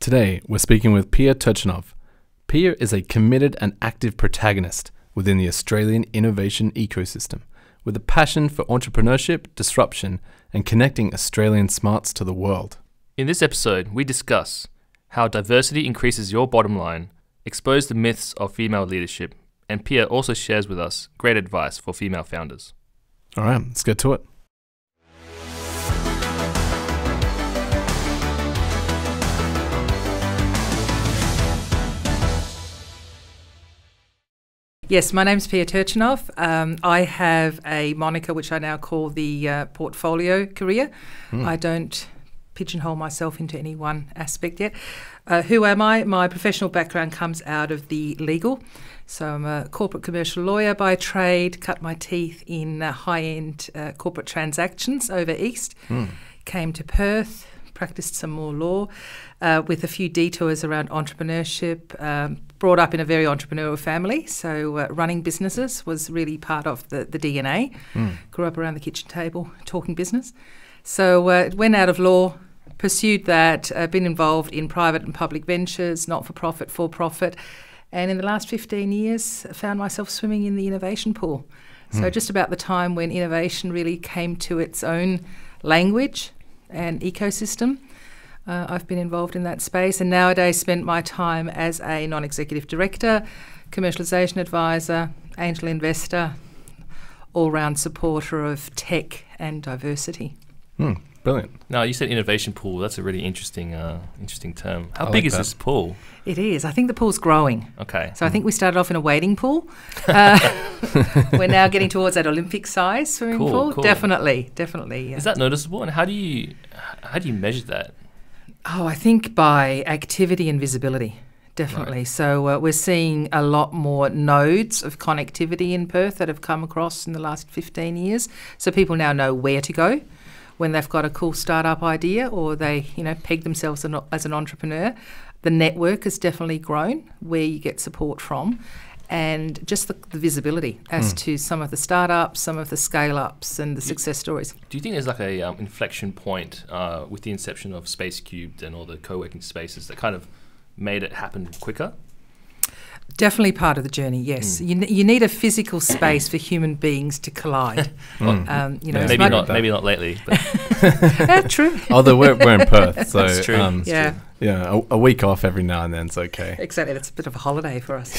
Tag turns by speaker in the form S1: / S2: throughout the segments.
S1: Today, we're speaking with Pia Turcinov. Pia is a committed and active protagonist within the Australian innovation ecosystem, with a passion for entrepreneurship, disruption, and connecting Australian smarts to the world.
S2: In this episode, we discuss how diversity increases your bottom line, expose the myths of female leadership, and Pia also shares with us great advice for female founders.
S1: All right, let's get to it.
S3: Yes, my name's Pia Turcinov. I have a moniker which I now call the portfolio career. I don't pigeonhole myself into any one aspect yet. Who am I? My professional background comes out of the legal. So I'm a corporate commercial lawyer by trade, cut my teeth in high-end corporate transactions over east, came to Perth, practiced some more law with a few detours around entrepreneurship, brought up in a very entrepreneurial family, so running businesses was really part of the DNA. Grew up around the kitchen table talking business. So went out of law, pursued that, been involved in private and public ventures, not-for-profit, for-profit, and in the last 15 years found myself swimming in the innovation pool. So just about the time when innovation really came to its own language and ecosystem, I've been involved in that space, and nowadays spend my time as a non-executive director, commercialisation advisor, angel investor, all-round supporter of tech and diversity.
S1: Brilliant.
S2: Now, you said innovation pool. That's a really interesting term. How
S1: I
S2: big
S1: like
S2: is
S1: that.
S2: this pool?
S3: It is. I think the pool's growing.
S2: Okay.
S3: So I think we started off in a wading pool. We're now getting towards that Olympic size swimming pool.
S2: Cool.
S3: Definitely. Yeah.
S2: Is that noticeable? And how do you measure that?
S3: Oh, I think by activity and visibility, definitely.
S2: Right.
S3: So we're seeing a lot more nodes of connectivity in Perth that have come across in the last 15 years. So people now know where to go when they've got a cool startup idea or they, peg themselves as an entrepreneur. The network has definitely grown where you get support from, and just the visibility as to some of the startups, some of the scale-ups and the success stories.
S2: Do you think there's like a inflection point with the inception of Space Cubed and all the co-working spaces that kind of made it happen quicker?
S3: Definitely part of the journey, yes. You need a physical space for human beings to collide.
S2: Maybe not lately. But
S3: True.
S1: Although we're in Perth, so
S2: That's true.
S3: Yeah.
S1: a week off every now and then is okay.
S3: Exactly, that's a bit of a holiday for us.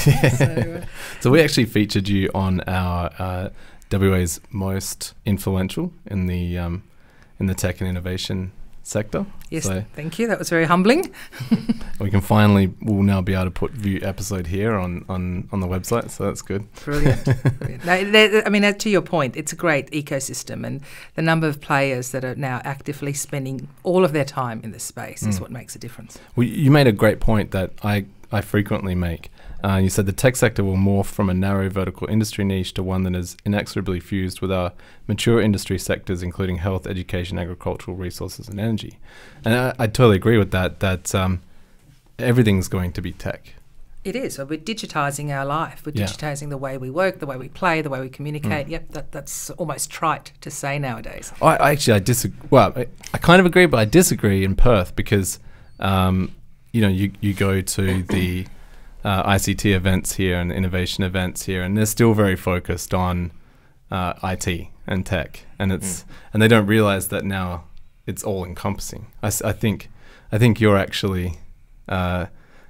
S1: So we actually featured you on our WA's most influential in the tech and innovation sector.
S3: Yes,
S1: so
S3: thank you. That was very humbling.
S1: we'll now be able to view episode here on the website, so that's good.
S3: Brilliant. No, to your point, it's a great ecosystem, and the number of players that are now actively spending all of their time in this space is what makes a difference.
S1: Well, you made a great point that I frequently make. You said the tech sector will morph from a narrow vertical industry niche to one that is inexorably fused with our mature industry sectors, including health, education, agricultural resources, and energy. And I totally agree with that everything's going to be tech.
S3: It is. So we're digitising our life. We're digitising the way we work, the way we play, the way we communicate. Yep, that's almost trite to say nowadays.
S1: I disagree. Well, I kind of agree, but I disagree in Perth because, you go to the ICT events here and innovation events here, and they're still very focused on IT and tech, and and they don't realise that now it's all encompassing. I think you're actually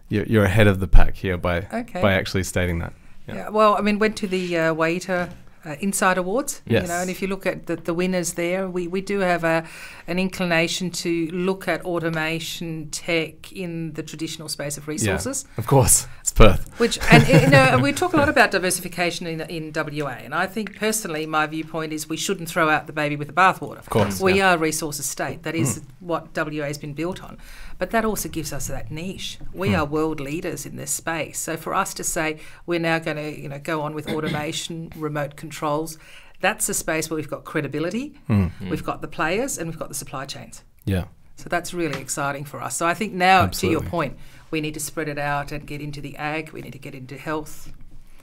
S1: you're ahead of the pack here by actually stating that.
S3: Yeah. Well, went to the WITWA Inside Awards,
S1: yes.
S3: And if you look at the winners there, we do have an inclination to look at automation tech in the traditional space of resources.
S1: Yeah, of course, it's Perth.
S3: And we talk a lot about diversification in WA, and I think personally my viewpoint is we shouldn't throw out the baby with the bathwater.
S1: Of course,
S3: we are a resources state. That is what WA has been built on. But that also gives us that niche. We are world leaders in this space. So for us to say we're now going to go on with automation, remote controls, that's a space where we've got credibility, we've got the players, and we've got the supply chains.
S1: Yeah.
S3: So that's really exciting for us. So I think now,
S1: Absolutely.
S3: to your point, we need to spread it out and get into the ag, we need to get into health,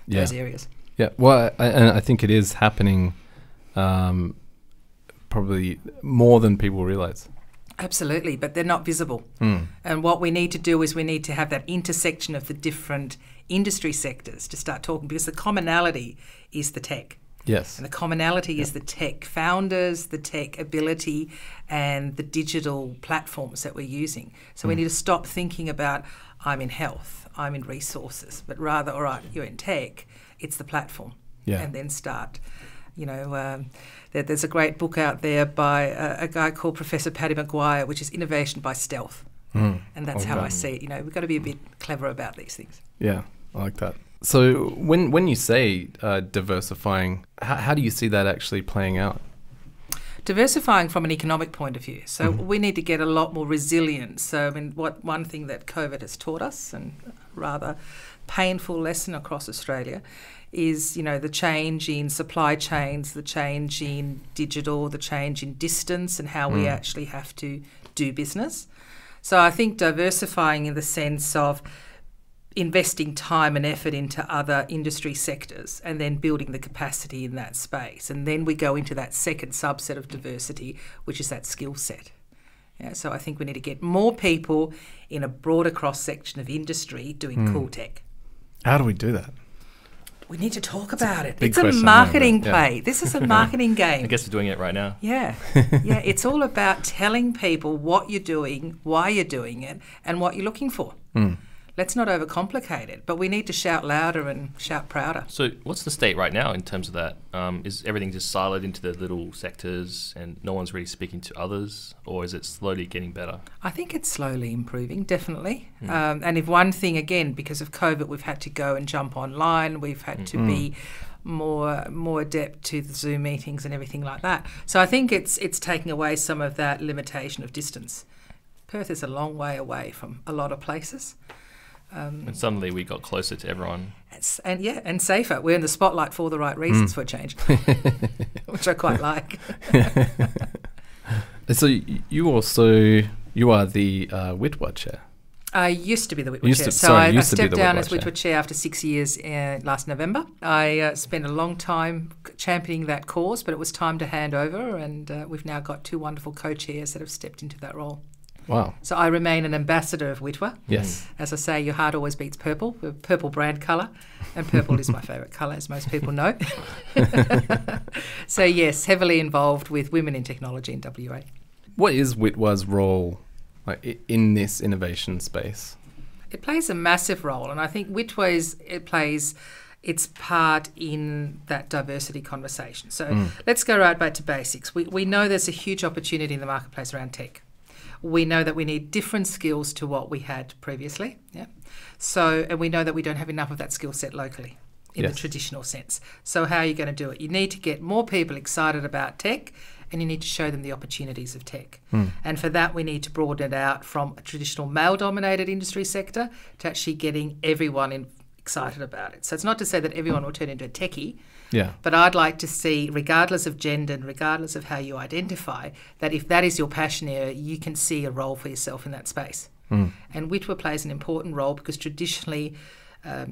S3: those areas.
S1: Yeah, well, I think it is happening probably more than people realise.
S3: Absolutely, but they're not visible. And what we need to do is we need to have that intersection of the different industry sectors to start talking, because the commonality is the tech.
S1: Yes.
S3: And the commonality is the tech founders, the tech ability, and the digital platforms that we're using. So we need to stop thinking about, I'm in health, I'm in resources, but rather, all right, you're in tech, it's the platform.
S1: Yeah.
S3: And then start, there's a great book out there by a guy called Professor Paddy Maguire, which is Innovation by Stealth. And that's how I see it. We've got to be a bit clever about these things.
S1: Yeah, I like that. So when you say diversifying, how do you see that actually playing out?
S3: Diversifying from an economic point of view. So we need to get a lot more resilience. So one thing that COVID has taught us, and rather painful lesson across Australia, is the change in supply chains, the change in digital, the change in distance, and how we actually have to do business. So I think diversifying in the sense of investing time and effort into other industry sectors and then building the capacity in that space. And then we go into that second subset of diversity, which is that skill set. So I think we need to get more people in a broader cross-section of industry doing cool tech.
S1: How do we do that?
S3: We need to talk about it.
S1: Big
S3: It's a
S1: question,
S3: marketing
S1: yeah.
S3: play. This is a marketing game.
S2: I guess we're doing it right now.
S3: Yeah. It's all about telling people what you're doing, why you're doing it, and what you're looking for. Let's not overcomplicate it, but we need to shout louder and shout prouder.
S2: So what's the state right now in terms of that? Is everything just siloed into the little sectors and no one's really speaking to others, or is it slowly getting better?
S3: I think it's slowly improving, definitely. And if one thing, again, because of COVID, we've had to go and jump online, we've had to be more adept to the Zoom meetings and everything like that. So I think it's taking away some of that limitation of distance. Perth is a long way away from a lot of places.
S2: And suddenly we got closer to everyone.
S3: And safer. We're in the spotlight for the right reasons for a change, which I quite like.
S1: So you are the WITWA chair.
S3: I used to be the WITWA chair. So I stepped down as WITWA chair after 6 years last November. I spent a long time championing that cause, but it was time to hand over, and we've now got two wonderful co-chairs that have stepped into that role.
S1: Wow.
S3: So I remain an ambassador of WITWA.
S1: Yes.
S3: As I say, your heart always beats purple. We're purple brand colour, and purple is my favourite colour, as most people know. So yes, heavily involved with women in technology in WA.
S1: What is WITWA's role in this innovation space?
S3: It plays a massive role, and I think WITWA plays its part in that diversity conversation. So let's go right back to basics. We know there's a huge opportunity in the marketplace around tech. We know that we need different skills to what we had previously. And we know that we don't have enough of that skill set locally in the traditional sense. So how are you going to do it? You need to get more people excited about tech, and you need to show them the opportunities of tech. And for that, we need to broaden it out from a traditional male-dominated industry sector to actually getting everyone excited about it. So it's not to say that everyone will turn into a techie, but I'd like to see, regardless of gender and regardless of how you identify, that if that is your passion area, you can see a role for yourself in that space. And WITWA plays an important role because traditionally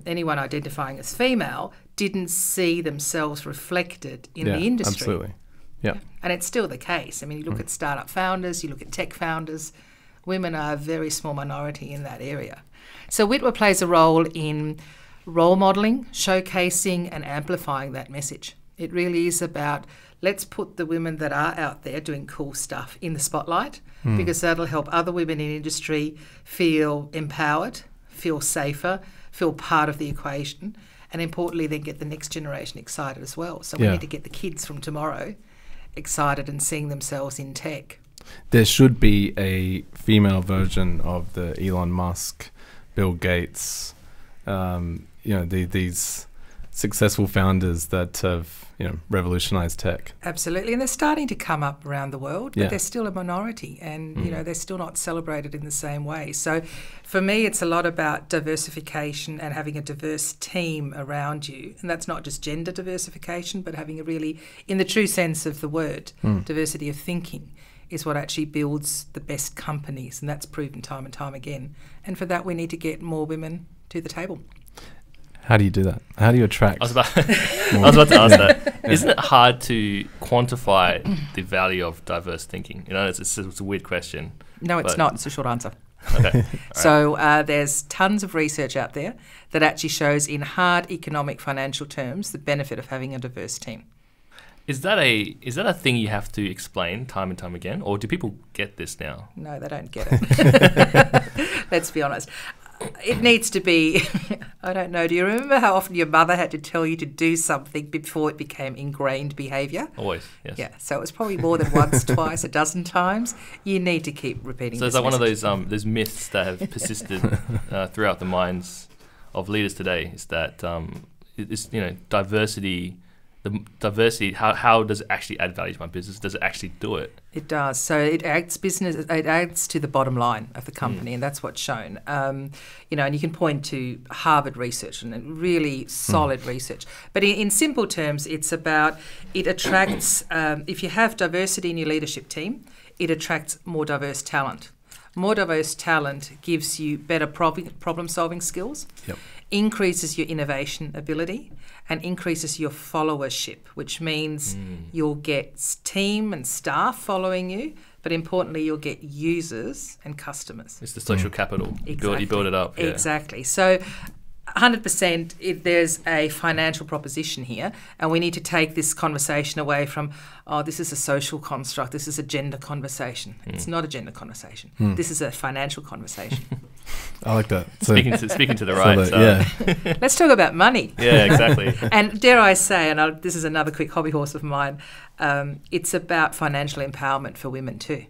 S3: anyone identifying as female didn't see themselves reflected in the industry.
S1: Absolutely. Yeah.
S3: And it's still the case. I mean, you look at startup founders, you look at tech founders, women are a very small minority in that area. So WITWA plays a role in role modelling, showcasing and amplifying that message. It really is about, let's put the women that are out there doing cool stuff in the spotlight, because that'll help other women in industry feel empowered, feel safer, feel part of the equation, and importantly then get the next generation excited as well. So we need to get the kids from tomorrow excited and seeing themselves in tech.
S1: There should be a female version of the Elon Musk, Bill Gates, these successful founders that have revolutionized tech.
S3: Absolutely, and they're starting to come up around the world, but they're still a minority, and they're still not celebrated in the same way. So for me, it's a lot about diversification and having a diverse team around you, and that's not just gender diversification, but having a really, in the true sense of the word, diversity of thinking is what actually builds the best companies, and that's proven time and time again. And for that, we need to get more women to the table.
S1: How do you do that? How do you attract?
S2: I was about to ask that. Isn't it hard to quantify the value of diverse thinking? You know, it's a weird question.
S3: No, it's not. It's a short answer.
S2: Okay.
S3: So there's tons of research out there that actually shows in hard economic financial terms the benefit of having a diverse team.
S2: Is that a thing you have to explain time and time again, or do people get this now?
S3: No, they don't get it. Let's be honest. It needs to be, I don't know, do you remember how often your mother had to tell you to do something before it became ingrained behaviour?
S2: Always, yes.
S3: Yeah, so it was probably more than once, twice, a dozen times. You need to keep repeating
S2: So
S3: this
S2: it's like
S3: message.
S2: one of those myths that have persisted throughout the minds of leaders today, is that diversity. The diversity, how does it actually add value to my business? Does it actually do it?
S3: It does. So it adds to the bottom line of the company, and that's what's shown. And you can point to Harvard research and really solid research. But in simple terms, it's about it attracts. If you have diversity in your leadership team, it attracts more diverse talent. More diverse talent gives you better problem-solving skills, increases your innovation ability, and increases your followership, which means you'll get team and staff following you, but importantly, you'll get users and customers.
S2: It's the social capital.
S3: Exactly.
S2: You build it up. Yeah.
S3: Exactly. So 100% there's a financial proposition here, and we need to take this conversation away from, this is a social construct, this is a gender conversation. It's not a gender conversation. This is a financial conversation.
S1: I like that. So,
S2: speaking to the right.
S3: Let's talk about money.
S2: Yeah, exactly.
S3: And dare I say, and this is another quick hobby horse of mine, it's about financial empowerment for women too.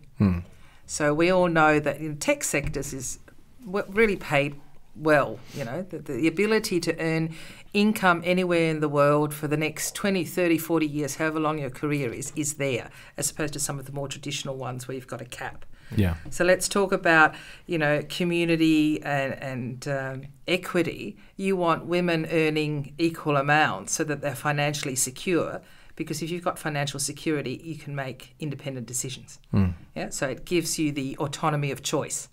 S3: So we all know that in tech sectors is really paid well, the ability to earn income anywhere in the world for the next 20, 30, 40 years, however long your career is there, as opposed to some of the more traditional ones where you've got a cap.
S1: Yeah.
S3: So let's talk about, community and equity. You want women earning equal amounts so that they're financially secure, because if you've got financial security, you can make independent decisions. Yeah. So it gives you the autonomy of choice.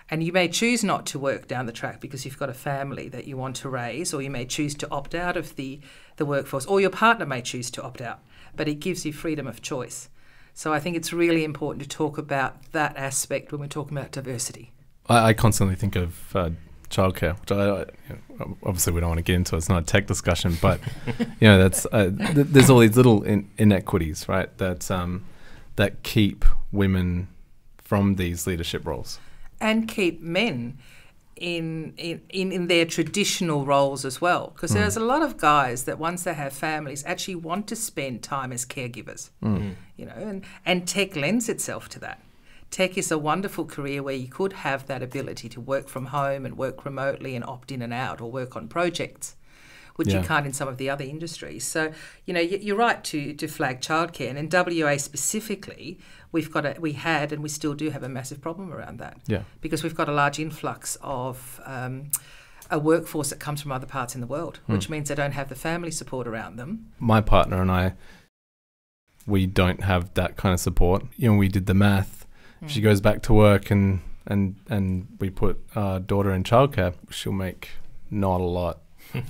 S3: And you may choose not to work down the track because you've got a family that you want to raise, or you may choose to opt out of the workforce, or your partner may choose to opt out, but it gives you freedom of choice. So I think it's really important to talk about that aspect when we're talking about diversity.
S1: I constantly think of childcare, which obviously we don't want to get into. It's not a tech discussion, but that's there's all these little inequities, right? That keep women from these leadership roles. And
S3: keep men in their traditional roles as well. Because there's a lot of guys that once they have families actually want to spend time as caregivers. And tech lends itself to that. Tech is a wonderful career where you could have that ability to work from home and work remotely and opt in and out, or work on projects, which you can't in some of the other industries. So, you're right to flag childcare. And in WA specifically, we had and we still do have a massive problem around that. Yeah. Because we've got a large influx of a workforce that comes from other parts in the world, which means they don't have the family support around them.
S1: My partner and I, we don't have that kind of support. We did the math. If she goes back to work and we put our daughter in childcare, she'll make not a lot.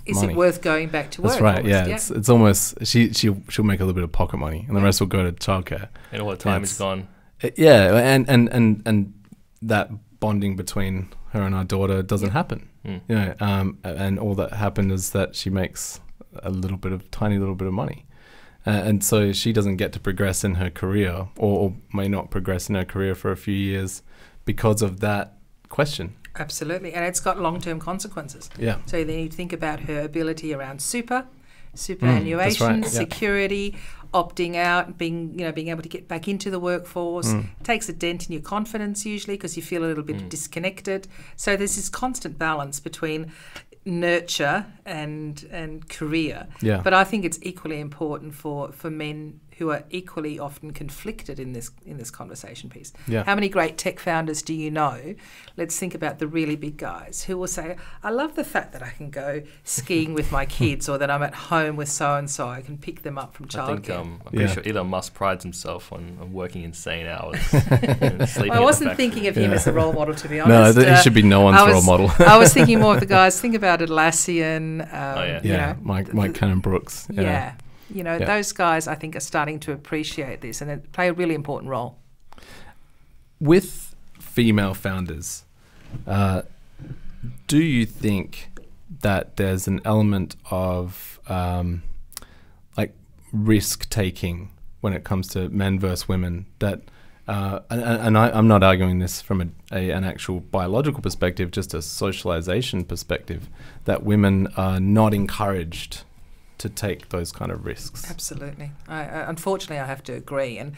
S3: Is it worth going back to work?
S1: That's right. Almost? Yeah, it's almost she'll make a little bit of pocket money, and the rest will go to childcare.
S2: And all the time is gone.
S1: And that bonding between her and our daughter doesn't happen. And all that happened is that she makes tiny little bit of money, and so she doesn't get to progress in her career, or may not progress in her career for a few years because of that question.
S3: Absolutely, and it's got long-term consequences. Yeah. So then you think about her ability around superannuation, security, opting out, being able to get back into the workforce. Takes a dent in your confidence usually because you feel a little bit disconnected. So there's this constant balance between nurture and career. Yeah. But I think it's equally important for men who are equally often conflicted in this conversation piece.
S1: Yeah.
S3: How many great tech founders do you know? Let's think about the really big guys who will say, I love the fact that I can go skiing with my kids, or that I'm at home with so-and-so. I can pick them up from childcare.
S2: I'm pretty sure Elon Musk prides himself on working insane hours. And sleeping
S3: I wasn't thinking of him as a role model, to be honest.
S1: No, he should be no one's role model.
S3: I was thinking more of the guys. Think about Atlassian. You know,
S1: Mike Cannon-Brookes.
S3: Those guys, I think, are starting to appreciate this, and they play a really important role.
S1: With female founders, do you think that there's an element of risk taking when it comes to men versus women? That I'm not arguing this from an actual biological perspective, just a socialization perspective, that women are not encouraged to take those kind of risks.
S3: Absolutely. Unfortunately, I have to agree. And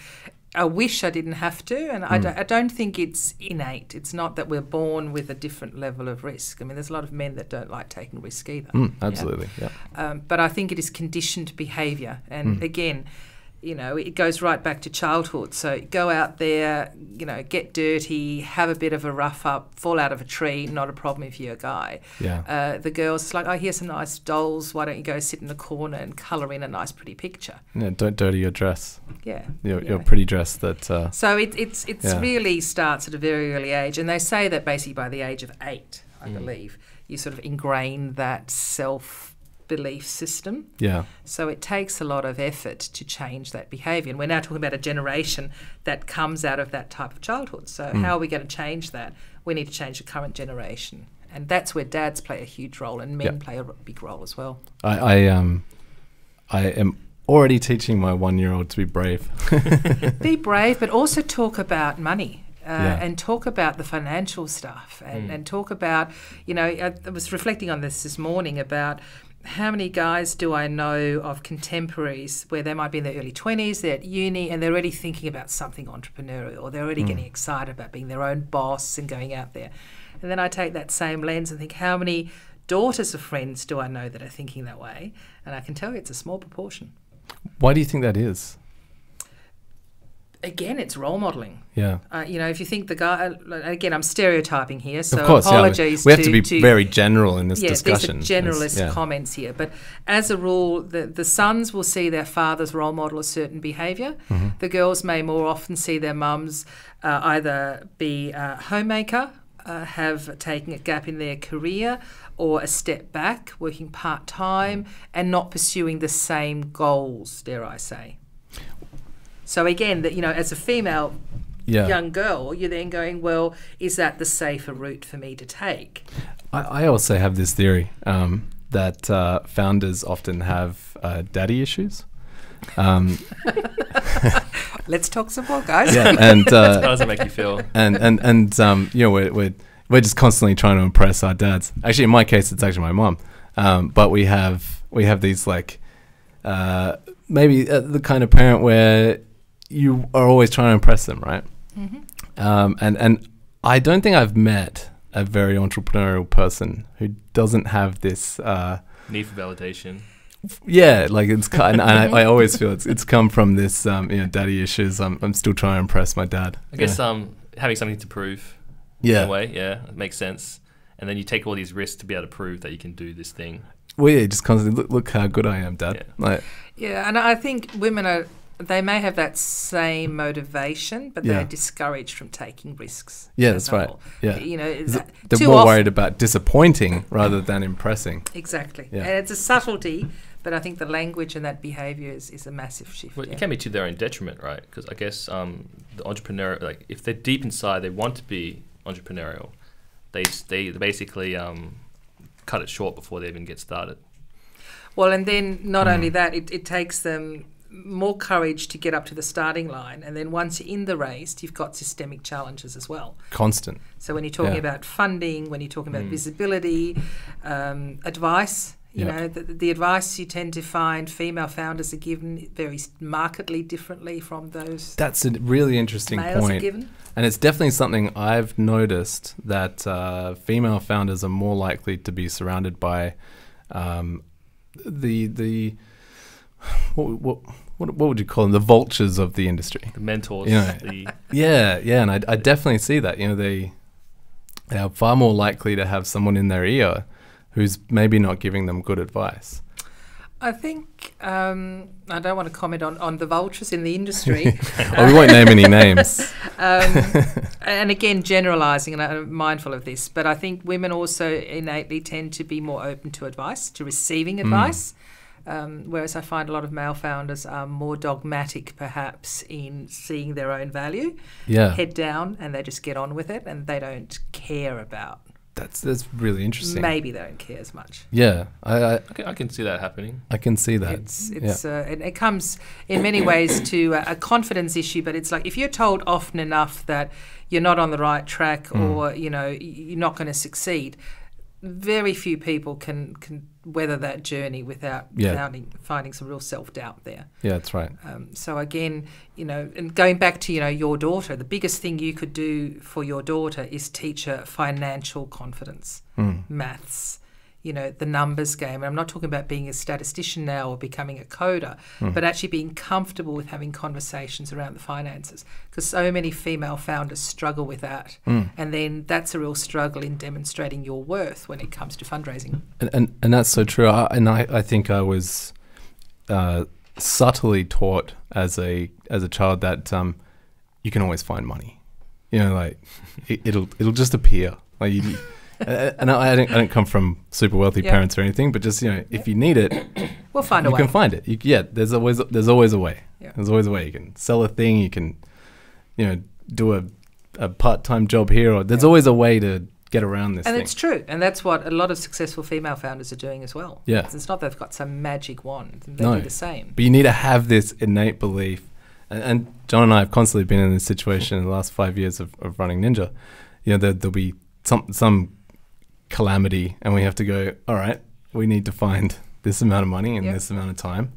S3: I wish I didn't have to. And I don't think it's innate. It's not that we're born with a different level of risk. I mean, there's a lot of men that don't like taking risk either.
S1: Absolutely, yeah.
S3: But I think it is conditioned behaviour. And again, it goes right back to childhood. So go out there, get dirty, have a bit of a rough up, fall out of a tree, not a problem if you're a guy.
S1: Yeah.
S3: The girls, it's like, here's some nice dolls. Why don't you go sit in the corner and colour in a nice, pretty picture?
S1: Yeah, don't dirty your dress.
S3: Yeah.
S1: Your pretty dress that...
S3: So it's really starts at a very early age. And they say that basically by the age of 8, I believe, you sort of ingrain that self-belief system.
S1: Yeah.
S3: So it takes a lot of effort to change that behaviour. And we're now talking about a generation that comes out of that type of childhood. So how are we going to change that? We need to change the current generation. And that's where dads play a huge role, and men play a big role as well.
S1: I am already teaching my 1-year-old to be brave.
S3: Be brave, but also talk about money. And talk about the financial stuff, and talk about, I was reflecting on this morning about how many guys do I know of contemporaries where they might be in their early 20s, they're at uni, and they're already thinking about something entrepreneurial, or they're already getting excited about being their own boss and going out there. And then I take that same lens and think, how many daughters of friends do I know that are thinking that way? And I can tell you it's a small proportion.
S1: Why do you think that is?
S3: Again, it's role modelling.
S1: Yeah.
S3: If you think the guy, again, I'm stereotyping here, so
S1: of course,
S3: apologies.
S1: We have to be very general in this discussion.
S3: These are generalist comments here. But as a rule, the sons will see their father's role model a certain behaviour. The girls may more often see their mums either be a homemaker, have taken a gap in their career, or a step back, working part-time, and not pursuing the same goals, dare I say. So again, as a female young girl, you're then going, well, is that the safer route for me to take?
S1: I also have this theory that founders often have daddy issues.
S3: Let's talk some more, guys.
S1: Yeah, and
S2: how does it make you feel?
S1: And we're just constantly trying to impress our dads. Actually, in my case, it's actually my mum. But we have these maybe the kind of parent where you are always trying to impress them, right? And I don't think I've met a very entrepreneurial person who doesn't have this
S2: need for validation.
S1: Yeah, it's and I always feel it's come from this daddy issues. I'm still trying to impress my dad.
S2: I guess having something to prove. In a way, it makes sense. And then you take all these risks to be able to prove that you can do this thing.
S1: Well, yeah, just constantly look how good I am, Dad.
S3: And I think women they may have that same motivation, but they're discouraged from taking risks.
S1: Yeah, that's right. Yeah, they're more worried about disappointing rather than impressing.
S3: Exactly, and it's a subtlety, but I think the language and that behaviour is a massive shift.
S2: Well, it can be to their own detriment, right? Because I guess the entrepreneur, if they're deep inside, they want to be entrepreneurial. They basically cut it short before they even get started.
S3: Well, and then not only that, it takes them more courage to get up to the starting line, and then once you're in the race, you've got systemic challenges as well.
S1: Constant.
S3: So when you're talking about funding, when you're talking about visibility, advice, the advice you tend to find female founders are given very markedly differently from those. That's
S1: a really interesting point.
S3: Are given.
S1: And it's definitely something I've noticed, that female founders are more likely to be surrounded by what would you call them? The vultures of the industry.
S2: The mentors.
S1: You know, yeah, and I definitely see that. You know, they are far more likely to have someone in their ear who's maybe not giving them good advice.
S3: I think, I don't want to comment on the vultures in the industry.
S1: We won't name any names.
S3: And again, generalising, and I'm mindful of this, but I think women also innately tend to be more open to advice, to receiving advice, whereas I find a lot of male founders are more dogmatic perhaps in seeing their own value, head down, and they just get on with it, and they don't care about.
S1: That's really interesting.
S3: Maybe they don't care as much.
S1: Yeah,
S2: I can see that happening.
S1: I can see that.
S3: It comes in many ways to a confidence issue, but it's like if you're told often enough that you're not on the right track or you know you're not going to succeed, very few people can weather that journey without finding some real self-doubt there.
S1: Yeah, that's right.
S3: So again, you know, and going back to, you know, your daughter, the biggest thing you could do for your daughter is teach her financial confidence, maths, you know, the numbers game. And I'm not talking about being a statistician now or becoming a coder, but actually being comfortable with having conversations around the finances, because so many female founders struggle with that. And then that's a real struggle in demonstrating your worth when it comes to fundraising.
S1: And that's so true. I think I was subtly taught as a child that you can always find money. You know, like it'll just appear. Like you, and I don't come from super wealthy parents or anything, but just, you know, if you need it,
S3: we'll find a way.
S1: You can find it. There's always a way. Yeah. There's always a way. You can sell a thing. You can, you know, do a part-time job here, or there's always a way to get around this thing.
S3: And it's true, and that's what a lot of successful female founders are doing as well. Yeah, it's not that they've got some magic wand; they do the same.
S1: But you need to have this innate belief. And John and I have constantly been in this situation in the last 5 years of running Ninja. You know, there'll be some calamity, and we have to go, all right, we need to find this amount of money in this amount of time.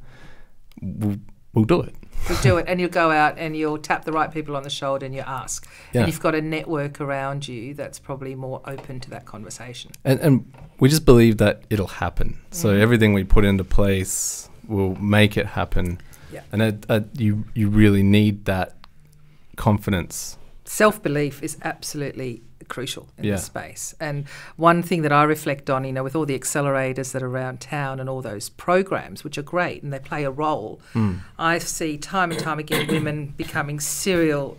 S1: We'll do it.
S3: You'll do it, and you'll go out and you'll tap the right people on the shoulder and you ask. And you've got a network around you that's probably more open to that conversation.
S1: And we just believe that it'll happen. So everything we put into place will make it happen. Yeah. And you really need that confidence.
S3: Self-belief is absolutely crucial in this space. And one thing that I reflect on, you know, with all the accelerators that are around town and all those programs, which are great and they play a role, I see time and time again women becoming serial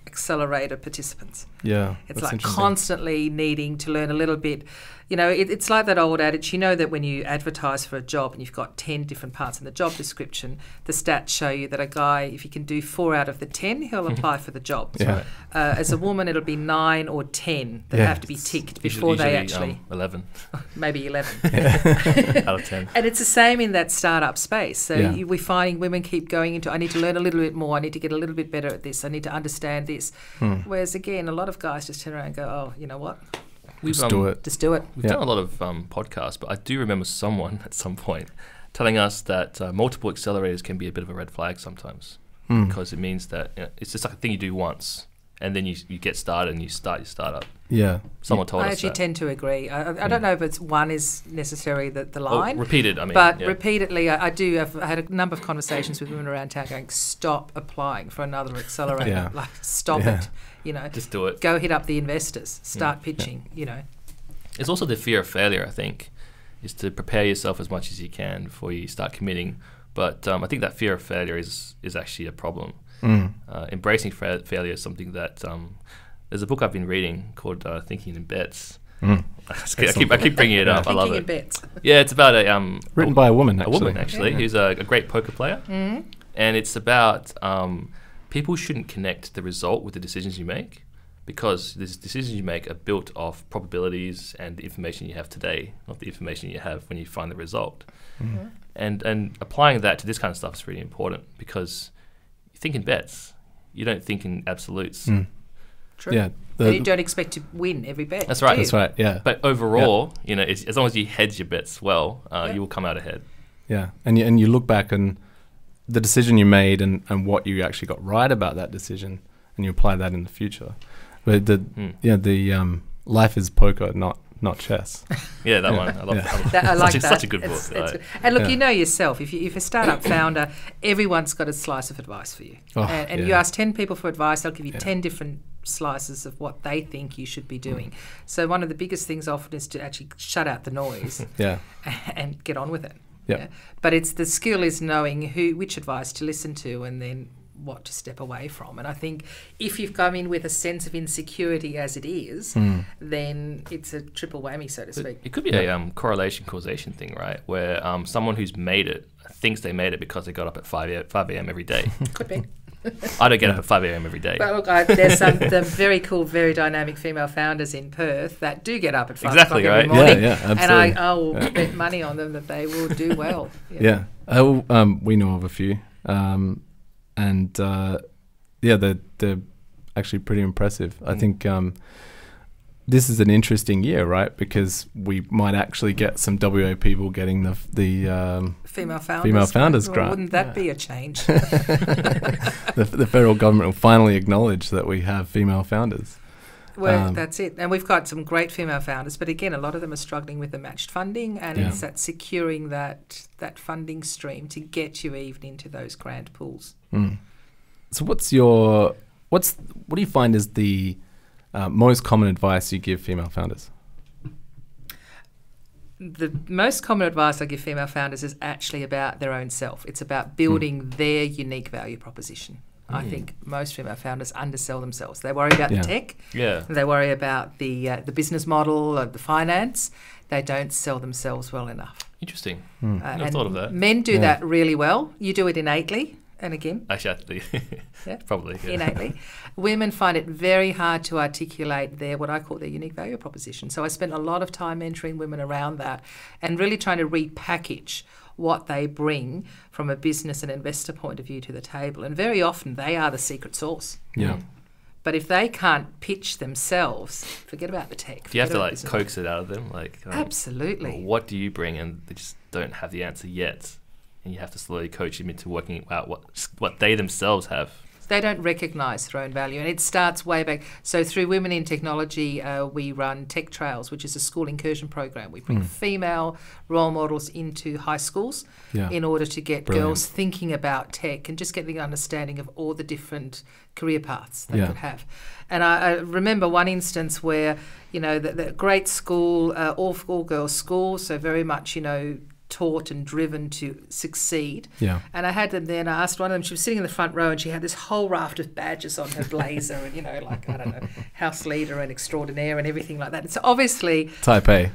S3: accelerator participants.
S1: Yeah.
S3: It's like constantly needing to learn a little bit. You know, it's like that old adage, you know, that when you advertise for a job and you've got 10 different parts in the job description, the stats show you that a guy, if he can do 4 out of the 10, he'll apply for the job.
S1: Yeah.
S3: As a woman, it'll be 9 or 10 that have to be ticked before
S2: usually,
S3: they actually...
S2: 11.
S3: Maybe 11.
S2: Out of 10.
S3: And it's the same in that startup space. So we're finding women keep going into, I need to learn a little bit more, I need to get a little bit better at this, I need to understand this. Whereas, again, a lot of guys just turn around and go, oh, you know what?
S1: Just do it.
S3: Just do it.
S2: We've done a lot of podcasts, but I do remember someone at some point telling us that multiple accelerators can be a bit of a red flag sometimes, because it means that, you know, it's just like a thing you do once, and then you get started and you start your startup.
S1: Yeah.
S2: Someone told us that.
S3: I actually tend to agree. I don't know if it's one is necessarily the line.
S2: Repeated, I mean.
S3: But repeatedly, I had a number of conversations with women around town going, stop applying for another accelerator.
S1: Yeah.
S3: Like, stop it. You know,
S2: just do it.
S3: Go hit up the investors. Start pitching, you know.
S2: It's also the fear of failure, I think, is to prepare yourself as much as you can before you start committing. But I think that fear of failure is actually a problem. Embracing failure is something that... there's a book I've been reading called Thinking in Bets. I keep bringing it up. I love it.
S3: Thinking in Bets.
S2: Yeah, it's about a...
S1: written by a woman, actually.
S2: A woman, actually, who's a great poker player. And it's about people shouldn't connect the result with the decisions you make, because the decisions you make are built off probabilities and the information you have today, not the information you have when you find the result. And applying that to this kind of stuff is really important, because you think in bets. You don't think in absolutes.
S3: True. Yeah. And you don't expect to win every bet.
S2: That's right.
S1: That's right. Yeah.
S2: But overall, you know, as long as you hedge your bets well, you will come out ahead. Yeah.
S1: And you look back and the decision you made and what you actually got right about that decision, and you apply that in the future. But the life is poker, not not chess.
S2: Yeah, that one. I love
S3: I like that.
S2: Such a good book.
S3: It's and look, you know yourself, if you're a startup founder, everyone's got a slice of advice for you. And you ask 10 people for advice, they'll give you 10 different slices of what they think you should be doing. So one of the biggest things often is to actually shut out the noise and get on with it.
S1: Yeah.
S3: But it's the skill is knowing which advice to listen to and then what to step away from. And I think if you've come in with a sense of insecurity as it is, then it's a triple whammy, so to speak.
S2: It could be a correlation causation thing, right? Where someone who's made it thinks they made it because they got up at 5 a.m. every day.
S3: Could be.
S2: I don't get up at 5 a.m. every day.
S3: But look, there's some very cool, very dynamic female founders in Perth that do get up at 5 o'clock every morning.
S1: Yeah, absolutely.
S3: And I will bet money on them that they will do well.
S1: We know of a few. They're actually pretty impressive. I think this is an interesting year, right? Because we might actually get some WA people getting the
S3: female
S1: founders grant.
S3: Wouldn't that be a change?
S1: The federal government will finally acknowledge that we have female founders.
S3: Well, that's it. And we've got some great female founders, but again, a lot of them are struggling with the matched funding, and it's that securing that funding stream to get you even into those grant pools.
S1: So what do you find is the most common advice you give female founders?
S3: The most common advice I give female founders is actually about their own self. It's about building their unique value proposition. I think most female founders undersell themselves. They worry about the tech. They worry about the business model or the finance. They don't sell themselves well enough.
S2: Interesting. Never thought of that.
S3: Men do that really well. You do it innately. And again,
S2: actually, probably
S3: innately. Women find it very hard to articulate what I call their unique value proposition. So I spent a lot of time mentoring women around that and really trying to repackage what they bring from a business and investor point of view to the table. And very often they are the secret sauce.
S1: Yeah.
S3: But if they can't pitch themselves, forget about the tech.
S2: You have to coax it out of them.
S3: Absolutely.
S2: Well, what do you bring? And they just don't have the answer yet. And you have to slowly coach them into working out what they themselves have.
S3: They don't recognise their own value, and it starts way back. So through Women in Technology, we run Tech Trails, which is a school incursion program. We bring female role models into high schools in order to get girls thinking about tech and just get the understanding of all the different career paths they could have. And I remember one instance where, the great school, all girls school, so very much, taught and driven to succeed. And I had them there, and I asked one of them, she was sitting in the front row and she had this whole raft of badges on her blazer and, I don't know, house leader and extraordinaire and everything like that. And so obviously...
S1: Type A.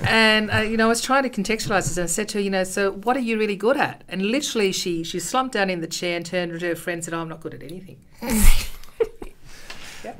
S3: And, I was trying to contextualise this, and I said to her, so what are you really good at? And literally she slumped down in the chair and turned to her friend and said, I'm not good at anything.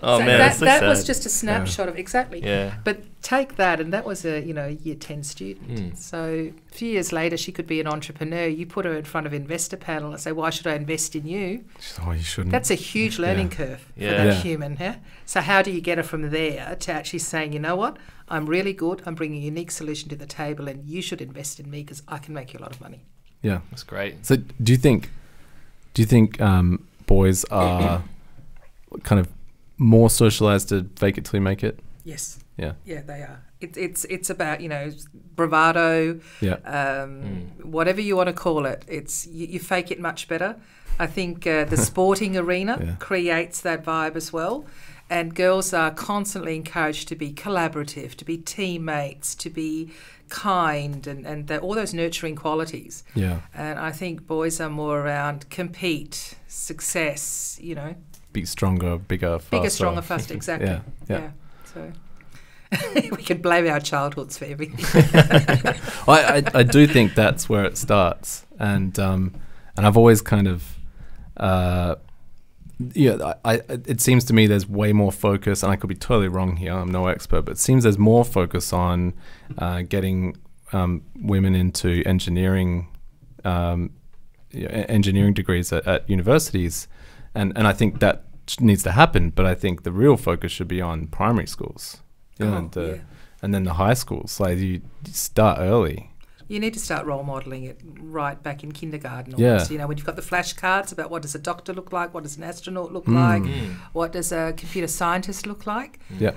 S2: Oh,
S3: so
S2: man,
S3: that was just a snapshot of exactly. But take that, and that was a year 10 student. So a few years later, she could be an entrepreneur. You put her in front of an investor panel and say, "Why should I invest in you?"
S1: Oh, you shouldn't.
S3: That's a huge learning curve for that human. So how do you get her from there to actually saying, you know what, I'm really good. I'm bringing a unique solution to the table, and you should invest in me because I can make you a lot of money.
S1: Yeah,
S2: that's great.
S1: So do you think boys are kind of more socialized to fake it till you make it?
S3: Yes.
S1: Yeah,
S3: they are. It's about bravado, whatever you want to call it. It's you fake it much better. I think the sporting arena creates that vibe as well, and girls are constantly encouraged to be collaborative, to be teammates, to be kind, and all those nurturing qualities. And I think boys are more around compete, success.
S1: Big, stronger, bigger, faster.
S3: Bigger, stronger, faster, exactly. Yeah. So we could blame our childhoods for everything.
S1: I do think that's where it starts, and I've always kind of, it seems to me there's way more focus, and I could be totally wrong here. I'm no expert, but it seems there's more focus on getting women into engineering, engineering degrees at universities. And I think that needs to happen, but I think the real focus should be on primary schools, and then the high schools. Like you start early.
S3: You need to start role modelling it right back in kindergarten.
S1: Yeah.
S3: Almost. You know, when you've got the flashcards about what does a doctor look like, what does an astronaut look like, what does a computer scientist look like.
S1: Yeah.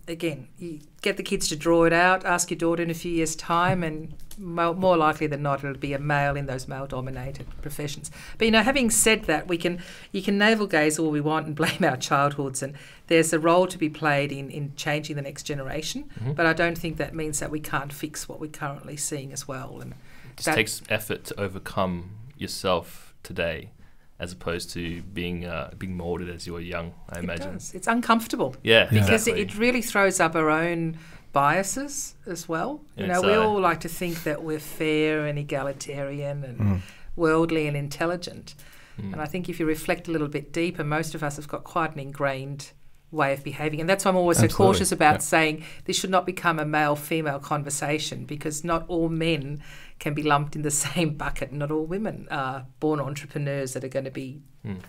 S3: Again, you get the kids to draw it out, ask your daughter in a few years' time, and more likely than not it'll be a male in those male-dominated professions. But, you know, having said that, you can navel-gaze all we want and blame our childhoods, and there's a role to be played in changing the next generation, but I don't think that means that we can't fix what we're currently seeing as well. And
S2: it just takes effort to overcome yourself today, as opposed to being moulded as you were young, I imagine.
S3: It does. It's uncomfortable.
S2: Yeah,
S3: because
S2: exactly.
S3: it really throws up our own biases as well. You know, we all like to think that we're fair and egalitarian and worldly and intelligent. And I think if you reflect a little bit deeper, most of us have got quite an ingrained way of behaving. And that's why I'm always so cautious about saying this should not become a male-female conversation, because not all men can be lumped in the same bucket. Not all women are born entrepreneurs that are going to be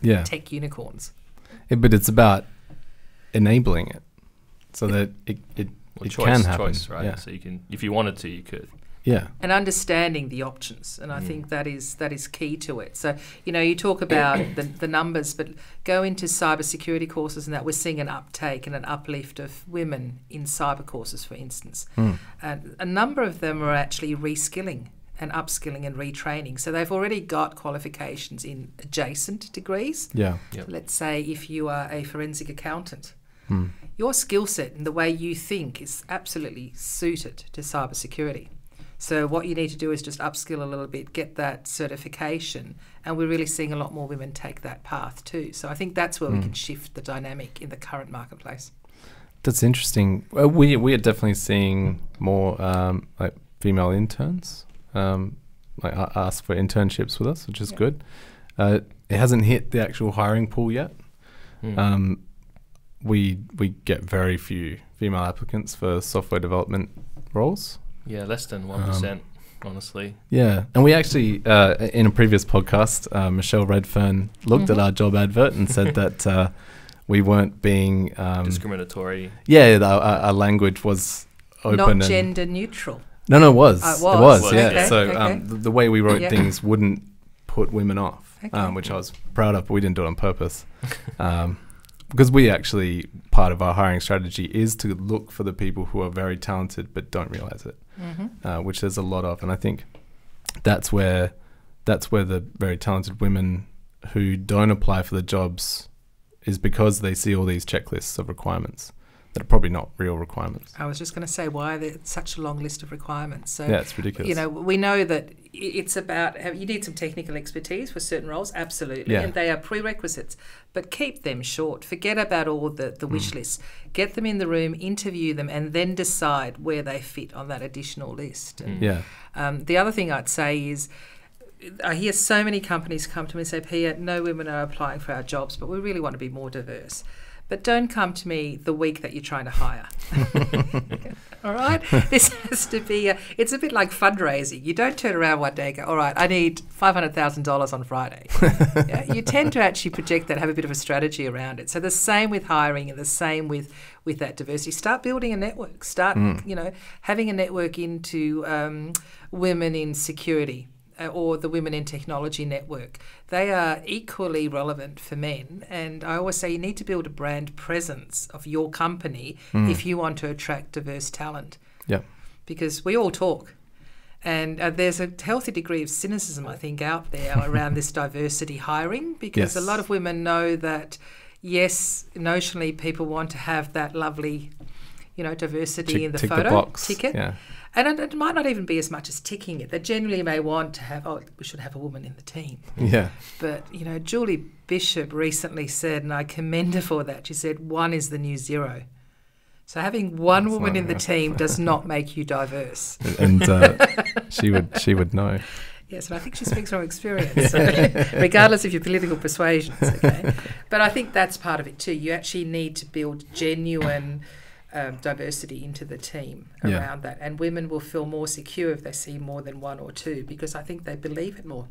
S3: tech unicorns.
S1: But it's about enabling it so that it can happen.
S2: Choice, right? Yeah. So you can, if you wanted to, you could.
S1: Yeah.
S3: And understanding the options, and I think that is key to it. So, you know, you talk about the numbers, but go into cybersecurity courses and that we're seeing an uptake and an uplift of women in cyber courses, for instance. And a number of them are actually reskilling and upskilling and retraining. So they've already got qualifications in adjacent degrees.
S1: Yeah.
S2: Yep.
S3: Let's say if you are a forensic accountant, your skill set and the way you think is absolutely suited to cybersecurity. So what you need to do is just upskill a little bit, get that certification, and we're really seeing a lot more women take that path too. So I think that's where we can shift the dynamic in the current marketplace.
S1: That's interesting. We are definitely seeing more like female interns like ask for internships with us, which is good. It hasn't hit the actual hiring pool yet. We get very few female applicants for software development roles.
S2: Yeah, less than 1%, honestly.
S1: Yeah, and we actually, in a previous podcast, Michelle Redfern looked at our job advert and said that we weren't being...
S2: discriminatory.
S1: Yeah, our language was open.
S3: Not
S1: and
S3: gender neutral.
S1: No, it was.
S3: It
S1: was, yeah.
S3: Okay,
S1: so the way we wrote things wouldn't put women off, which I was proud of, but we didn't do it on purpose. Because we actually, part of our hiring strategy is to look for the people who are very talented but don't realise it, which there's a lot of. And I think that's where the very talented women who don't apply for the jobs is because they see all these checklists of requirements that are probably not real requirements.
S3: I was just going to say, why are there such a long list of requirements? So,
S1: yeah, it's ridiculous.
S3: You know, we know that it's about, you need some technical expertise for certain roles, absolutely, and they are prerequisites, but keep them short. Forget about all the wish lists. Get them in the room, interview them, and then decide where they fit on that additional list. And, the other thing I'd say is, I hear so many companies come to me and say, Pia, no women are applying for our jobs, but we really want to be more diverse. But don't come to me the week that you're trying to hire. All right? This has to be, it's a bit like fundraising. You don't turn around one day and go, all right, I need $500,000 on Friday. You tend to actually project that, have a bit of a strategy around it. So the same with hiring and the same with that diversity. Start building a network. Start, having a network into women in security. Or the Women in Technology Network. They are equally relevant for men. And I always say you need to build a brand presence of your company if you want to attract diverse talent.
S1: Yeah.
S3: Because we all talk. And there's a healthy degree of cynicism, I think, out there around this diversity hiring, because a lot of women know that, yes, notionally people want to have that lovely, diversity in the photo
S1: box.
S3: ticket.
S1: Yeah.
S3: And it might not even be as much as ticking it. They generally may want to have, we should have a woman in the team.
S1: Yeah.
S3: But, Julie Bishop recently said, and I commend her for that, she said, 1 is the new 0. So having one woman in the team does not make you diverse.
S1: And she would know.
S3: Yes, and I think she speaks from experience, so regardless of your political persuasions, okay? But I think that's part of it too. You actually need to build genuine diversity into the team around that, and women will feel more secure if they see more than 1 or 2, because I think they believe it more.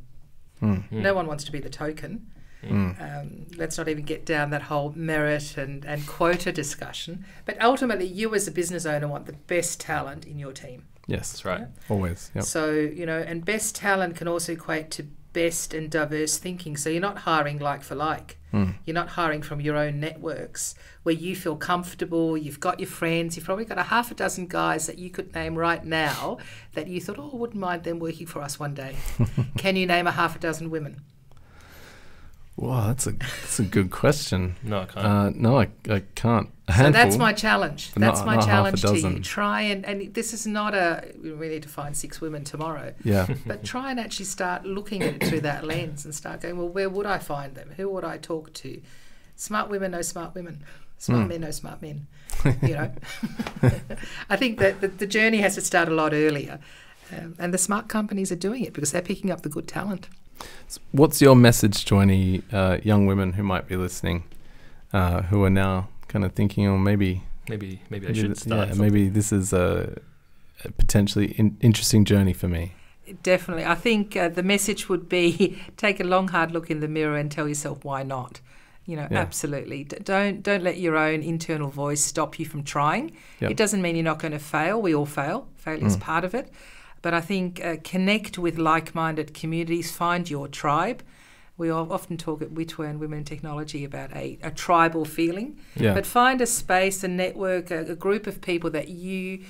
S3: No one wants to be the token. Let's not even get down that whole merit and quota discussion, but ultimately you as a business owner want the best talent in your team.
S1: Yes.
S2: That's right.
S1: Always. Yep.
S3: So, and best talent can also equate to best and diverse thinking. So you're not hiring like for like. You're not hiring from your own networks where you feel comfortable, you've got your friends, you've probably got a half a dozen guys that you could name right now that you thought, I wouldn't mind them working for us one day. Can you name a half a dozen women?
S1: Wow, that's a good question.
S2: No, I can't.
S1: No, I can't.
S3: So that's my challenge. That's my
S1: not
S3: challenge
S1: half a
S3: to you.
S1: dozen.
S3: Try and this is not we need to find 6 women tomorrow.
S1: Yeah.
S3: But try and actually start looking at it through that lens and start going, well, where would I find them? Who would I talk to? Smart women know smart women. Smart men know smart men. I think that the journey has to start a lot earlier. And the smart companies are doing it because they're picking up the good talent.
S1: What's your message to any young women who might be listening, who are now kind of thinking, oh, maybe
S2: I should start.
S1: Yeah, maybe this is a potentially interesting journey for me.
S3: Definitely. I think the message would be take a long, hard look in the mirror and tell yourself why not. Absolutely. Don't let your own internal voice stop you from trying.
S1: Yep.
S3: It doesn't mean you're not going to fail. We all fail. Failure is part of it. But I think connect with like-minded communities, find your tribe. We often talk at WITWA and Women in Technology about a tribal feeling.
S1: Yeah.
S3: But find a space, a network, a group of people that you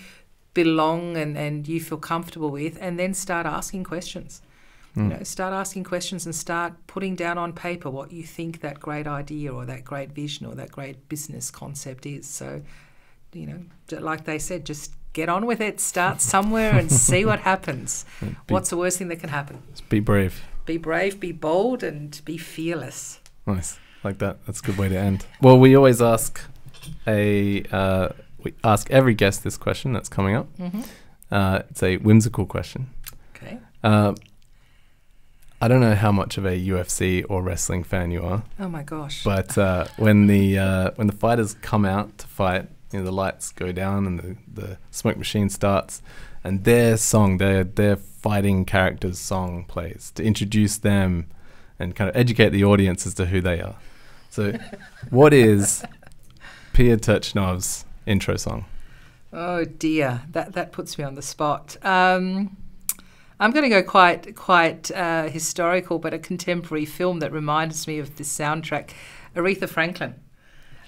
S3: belong and you feel comfortable with, and then start asking questions. Start asking questions and start putting down on paper what you think that great idea or that great vision or that great business concept is. So, like they said, just get on with it, start somewhere and see what happens. What's the worst thing that can happen?
S1: Just be brave.
S3: Be brave, be bold, and be fearless.
S1: Nice. Like that. That's a good way to end. Well, we always ask we ask every guest this question that's coming up. It's a whimsical question.
S3: Okay.
S1: I don't know how much of a UFC or wrestling fan you are.
S3: Oh my gosh.
S1: But when the fighters come out to fight, the lights go down and the smoke machine starts, and their song, their fighting character's song plays to introduce them and kind of educate the audience as to who they are. So, what is Pia Turcinov's intro song?
S3: Oh dear, that puts me on the spot. I'm going to go quite historical, but a contemporary film that reminds me of this soundtrack, Aretha Franklin,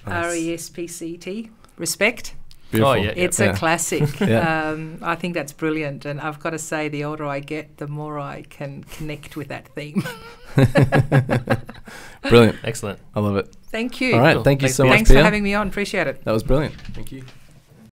S1: Nice.
S3: RESPCT, Respect.
S1: Beautiful.
S2: Oh, yeah.
S3: It's a classic.
S1: Yeah.
S3: I think that's brilliant, and I've got to say, the older I get, the more I can connect with that theme.
S1: Brilliant.
S2: Excellent.
S1: I love it.
S3: Thank you.
S1: All right.
S2: Cool.
S1: Thank you
S2: Thanks,
S1: so
S2: Pia.
S1: much,
S3: Thanks
S1: Pia.
S3: for having me on. Appreciate it.
S1: That was brilliant. Thank you.